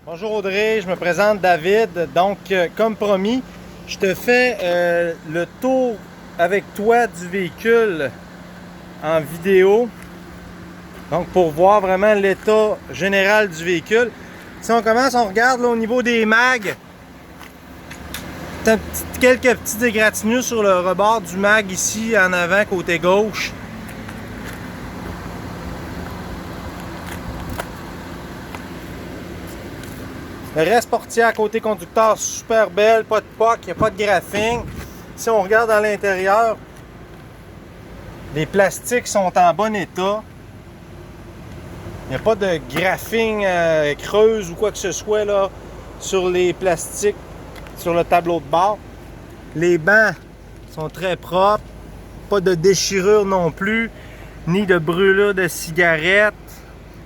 Bonjour Audrey, je me présente David. Donc, comme promis, je te fais le tour avec toi du véhicule en vidéo. Donc, pour voir vraiment l'état général du véhicule. Si on commence, on regarde là, au niveau des mags. Quelques petits égratignures sur le rebord du mag ici en avant, côté gauche. Le reste portière côté conducteur, super belle, pas de POC, il n'y a pas de graphing. Si on regarde à l'intérieur, les plastiques sont en bon état. Il n'y a pas de graphing creuse ou quoi que ce soit là, sur les plastiques, sur le tableau de bord. Les bancs sont très propres, pas de déchirure non plus, ni de brûlure de cigarette.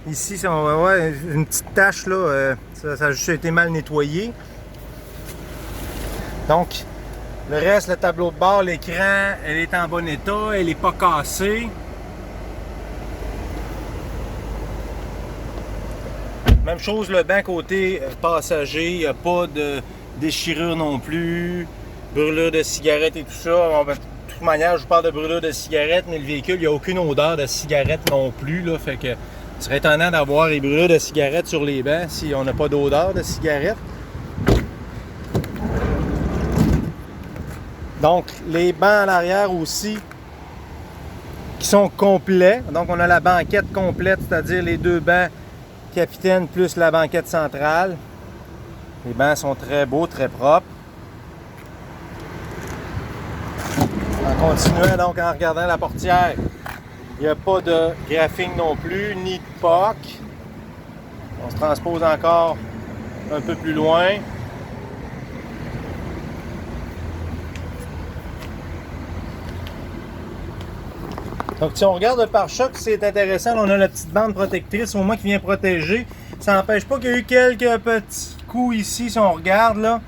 Ici, ouais, une petite tache là, ça a juste été mal nettoyé. Donc, le reste, le tableau de bord, l'écran, elle est en bon état, elle n'est pas cassée. Même chose, le banc côté passager, il n'y a pas de déchirure non plus, brûlure de cigarette et tout ça. De toute manière, je vous parle de brûlure de cigarette, mais le véhicule, il n'y a aucune odeur de cigarette non plus, là, fait que ce serait étonnant d'avoir les brûlures de cigarette sur les bancs si on n'a pas d'odeur de cigarette. Donc, les bancs à l'arrière aussi, qui sont complets. Donc, on a la banquette complète, c'est-à-dire les deux bancs capitaine plus la banquette centrale. Les bancs sont très beaux, très propres. En continuant, donc, en regardant la portière, il n'y a pas de graphing non plus, ni de POC. On se transpose encore un peu plus loin. Donc, si on regarde le pare-choc, c'est intéressant. Là, on a la petite bande protectrice au moins qui vient protéger. Ça n'empêche pas qu'il y a eu quelques petits coups ici, si on regarde là.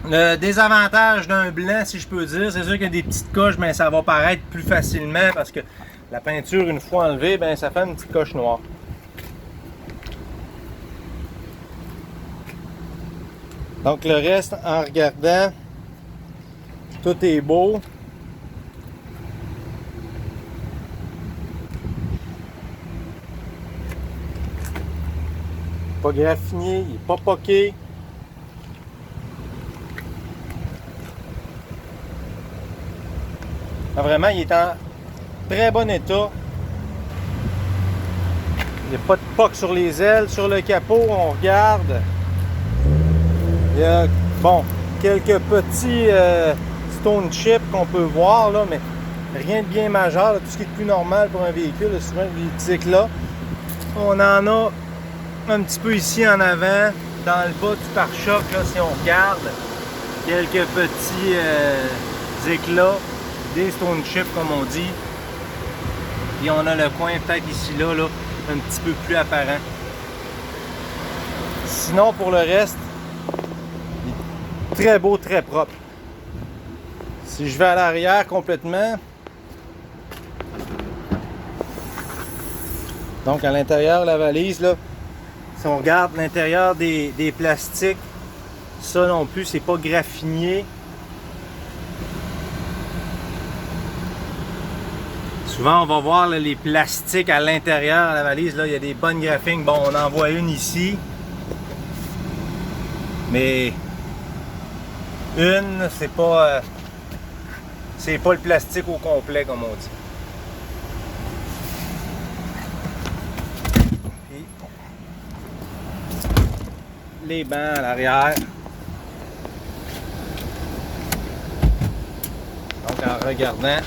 Le désavantage d'un blanc, si je peux dire, c'est sûr qu'il y a des petites coches, mais ça va paraître plus facilement parce que la peinture, une fois enlevée, ben, ça fait une petite coche noire. Donc le reste, en regardant, tout est beau. Pas graffiné, il n'est pas poqué. Vraiment, il est en très bon état. Il n'y a pas de POC sur les ailes. Sur le capot, on regarde. Il y a, bon, quelques petits stone chips qu'on peut voir, là, mais rien de bien majeur. Là, tout ce qui est plus normal pour un véhicule, là, souvent les petits éclats. On en a un petit peu ici en avant, dans le bas du pare-choc, là, si on regarde. Quelques petits éclats. Des stone chips comme on dit. Et on a le coin peut-être ici là, un petit peu plus apparent. Sinon pour le reste, très beau, très propre. Si je vais à l'arrière complètement, donc à l'intérieur la valise là, si on regarde l'intérieur des plastiques, ça non plus c'est pas graffiné. Souvent, on va voir là, les plastiques à l'intérieur de la valise. Là, il y a des bonnes graphings. Bon, on en voit une ici. Mais une, c'est pas le plastique au complet, comme on dit. Puis, les bancs à l'arrière. Donc, en regardant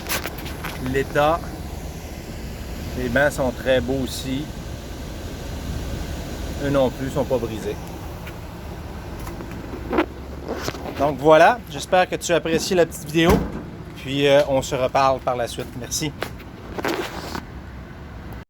l'état, les bancs sont très beaux aussi. Eux non plus sont pas brisés. Donc voilà, j'espère que tu apprécies la petite vidéo. Puis on se reparle par la suite. Merci.